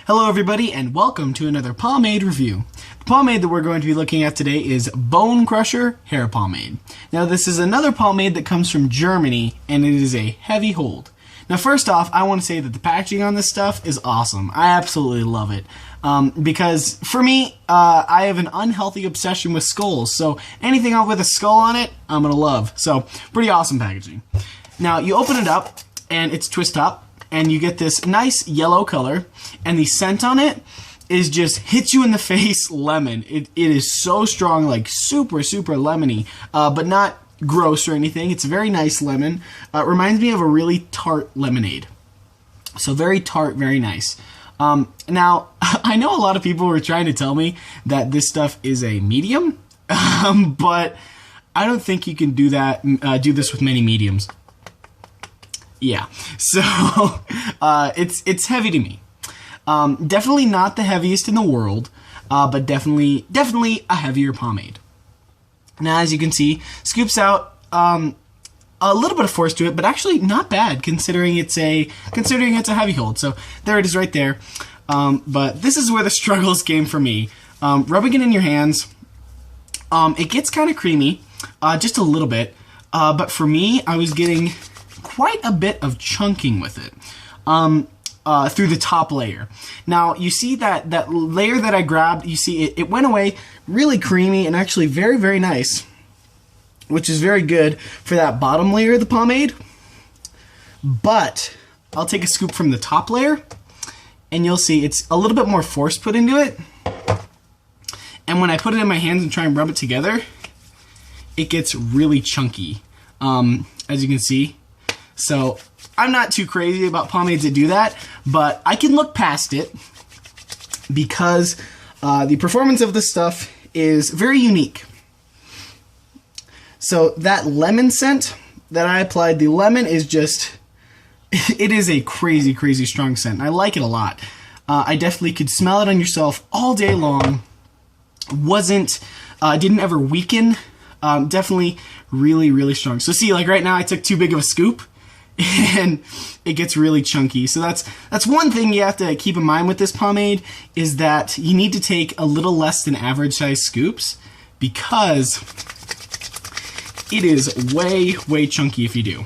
Hello everybody and welcome to another pomade review. The pomade that we're going to be looking at today is Bone Crusher Hair Pomade. Now this is another pomade that comes from Germany and it is a heavy hold. Now first off, I want to say that the packaging on this stuff is awesome. I absolutely love it. Because for me, I have an unhealthy obsession with skulls, so anything with a skull on it, I'm going to love. So pretty awesome packaging. Now you open it up and it's twist top. And you get this nice yellow color, and the scent on it is just hits you in the face lemon. It is so strong, like super lemony, but not gross or anything. It's a very nice lemon. It reminds me of a really tart lemonade. So very tart, very nice. Now, I know a lot of people were trying to tell me that this stuff is a medium, but I don't think you can do that. Do this with many mediums. Yeah, so it's heavy to me. Definitely not the heaviest in the world, but definitely a heavier pomade. Now, as you can see, scoops out a little bit of force to it, but actually not bad considering it's a heavy hold. So there it is right there. But this is where the struggles came for me. Rubbing it in your hands, it gets kind of creamy, just a little bit. But for me, I was getting quite a bit of chunking with it through the top layer. Now you see that layer that I grabbed, you see it went away really creamy and actually very nice, which is very good for that bottom layer of the pomade. But I'll take a scoop from the top layer and you'll see it's a little bit more force put into it, and when I put it in my hands and try and rub it together, it gets really chunky, as you can see. So I'm not too crazy about pomades that do that, but I can look past it because the performance of this stuff is very unique. So that lemon scent that I applied, the lemon is just, it is a crazy strong scent. I like it a lot. I definitely could smell it on yourself all day long. Didn't ever weaken. Definitely really strong. So see, like right now I took too big of a scoop and it gets really chunky. So that's one thing you have to keep in mind with this pomade, is that you need to take a little less than average size scoops because it is way chunky if you do.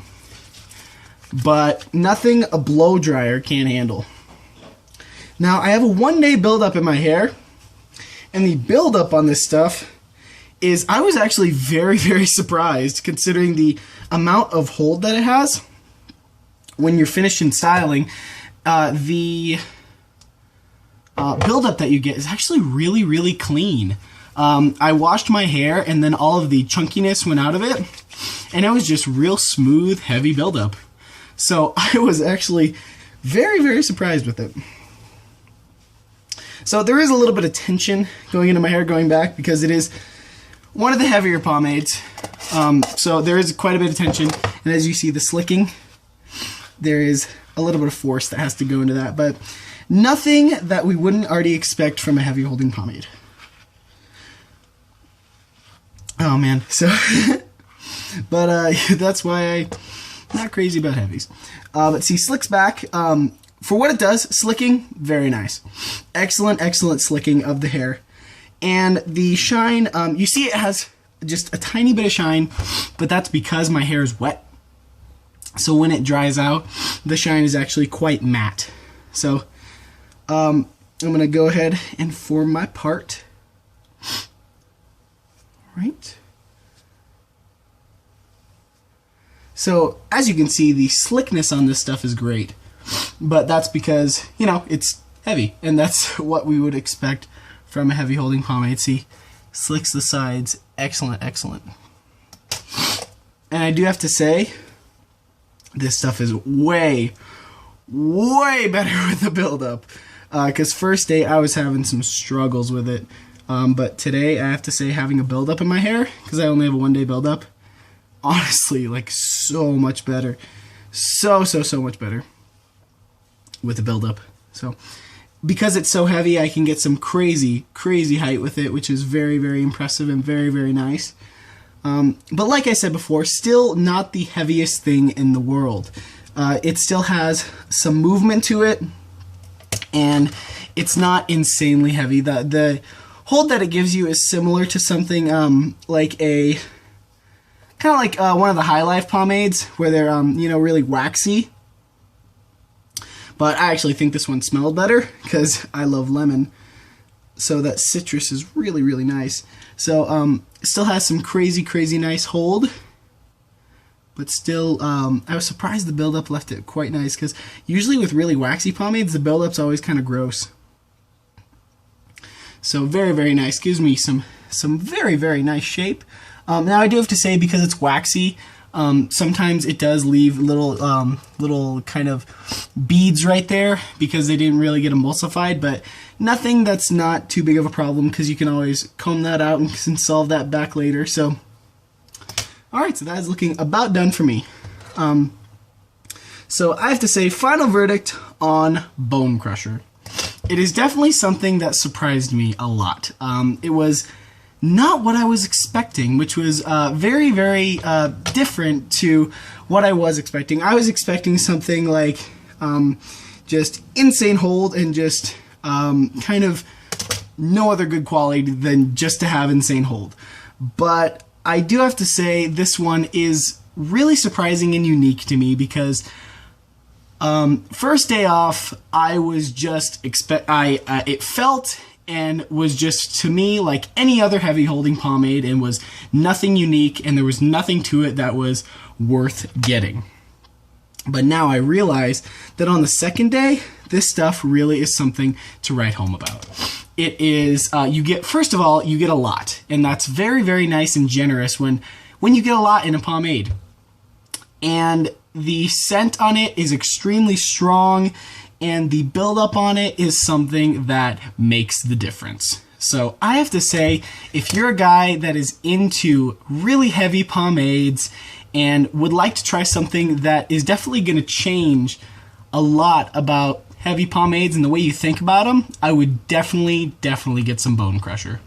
But nothing a blow dryer can't handle. Now I have a 1-day buildup in my hair, and the buildup on this stuff is, I was actually very surprised considering the amount of hold that it has. When you're finished in styling, the buildup that you get is actually really clean. I washed my hair and then all of the chunkiness went out of it, and it was just real smooth, heavy buildup. So I was actually very surprised with it. So there is a little bit of tension going into my hair going back because it is one of the heavier pomades. So there is quite a bit of tension, and as you see the slicking, there is a little bit of force that has to go into that, but nothing that we wouldn't already expect from a heavy holding pomade. Oh man, so, but that's why I'm not crazy about heavies. But see, slicks back, for what it does, slicking, very nice. Excellent slicking of the hair. And the shine, you see it has just a tiny bit of shine, but that's because my hair is wet. So when it dries out, the shine is actually quite matte. So I'm going to go ahead and form my part. Right. So as you can see, the slickness on this stuff is great. But that's because, you know, it's heavy. And that's what we would expect from a heavy holding pomade. See, slicks the sides. Excellent. And I do have to say, this stuff is way better with the buildup. Because first day I was having some struggles with it. But today I have to say, having a buildup in my hair, because I only have a 1-day buildup, honestly, like so much better. So much better with the buildup. So because it's so heavy, I can get some crazy height with it, which is very impressive and very nice. But like I said before, still not the heaviest thing in the world. It still has some movement to it. and it's not insanely heavy. The hold that it gives you is similar to something like a kind of like one of the High Life pomades where they're really waxy. But I actually think this one smelled better because I love lemon. So that citrus is really, really nice. So it still has some crazy, crazy nice hold. But still, I was surprised the buildup left it quite nice because usually with really waxy pomades, the buildup's always kind of gross. So very, very nice. Gives me some very, very nice shape. Now I do have to say, because it's waxy, sometimes it does leave little kind of beads right there because they didn't really get emulsified, but nothing that's not too big of a problem because you can always comb that out and can solve that back later. So, alright, so that is looking about done for me. So I have to say, final verdict on Bone Crusher. It is definitely something that surprised me a lot. It was not what I was expecting, which was very, very different to what I was expecting. I was expecting something like just insane hold and just kind of no other good quality than just to have insane hold. But I do have to say this one is really surprising and unique to me because first day off, I was just it felt and was just, to me, like any other heavy holding pomade, and was nothing unique, and there was nothing to it that was worth getting. But now I realize that on the second day, this stuff really is something to write home about. It is, first of all, you get a lot, and that's very, very nice and generous when you get a lot in a pomade. And the scent on it is extremely strong, and the buildup on it is something that makes the difference. So I have to say, if you're a guy that is into really heavy pomades and would like to try something that is definitely going to change a lot about heavy pomades and the way you think about them, I would definitely get some Bone Crusher.